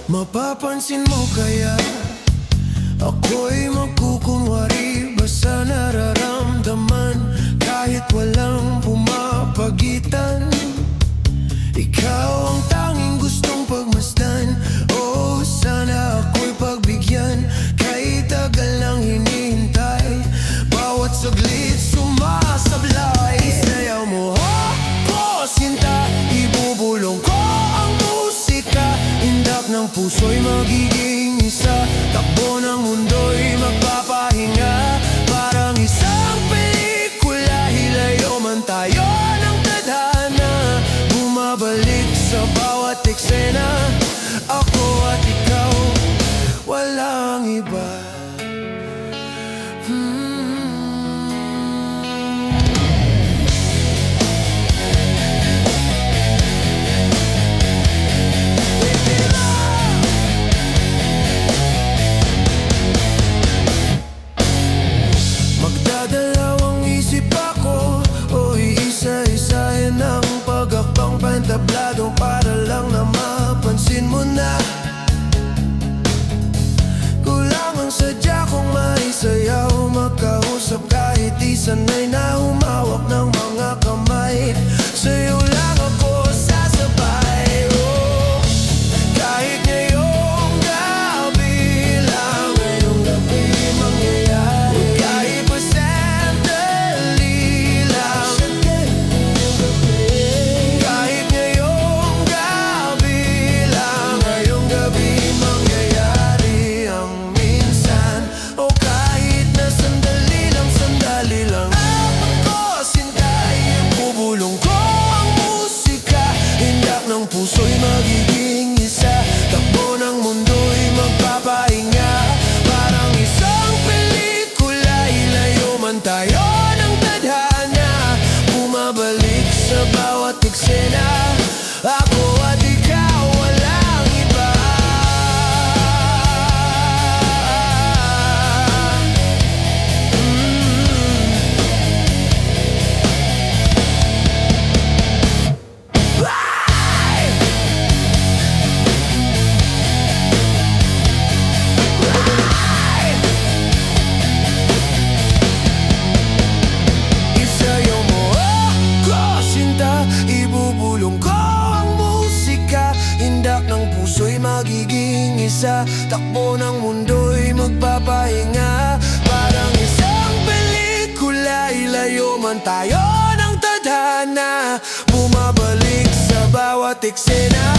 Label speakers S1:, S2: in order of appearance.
S1: Mapapansin mo kaya ako'y magkukunwari, basta nararamdaman kahit walang pumapagitan. Ikaw ang tanging gustong pagmasdan. Oh, sana ako'y pagbigyan, kahit tagal lang hinihintay. Bawat saglit sumasablay. Sayaw mo ako, sinta, ibubulong ko ang musika. Indak ng puso'y magiging isa, takbo ng mundo'y magpapahinga. Parang isang pelikula, hilayo man tayo ng tadhana. Bumabalik sa bawat eksena, ako at ikaw, walang iba. Magdadalawang isip ako, o iisa-isahin ang pag-akbang pentablado para lang na mapansin mo na kulang ang sadya kong maisayaw, magkausap kahit di sanay na humawak ng mga kamay. Sa'yo lang ako sasabay, oh, kahit ngayong gabi lang, ngayong gabi mangyayari. Kahit pa sandali lang, kahit ngayong gabi lang, ngayong gabi mangyayari ang minsan. O kahit na sandali lang, ako sinta, ibubulong ko ang musika. Hindak ng puso'y magiging isa, takbo ng mundo'y magpapahinga. Parang isang pelikula, ilayo man tayo ng tadhana. Bumabalik sa bawat eksena, ako at ikaw, walang iba. Isayaw mo ako, sinta, ibubulong ko ang musika. Hindak ng puso'y magiging isa, takbo ng mundo'y magpapahinga. Parang isang pelikula, ilayo man tayo ng tadhana. Bumabalik sa bawat eksena,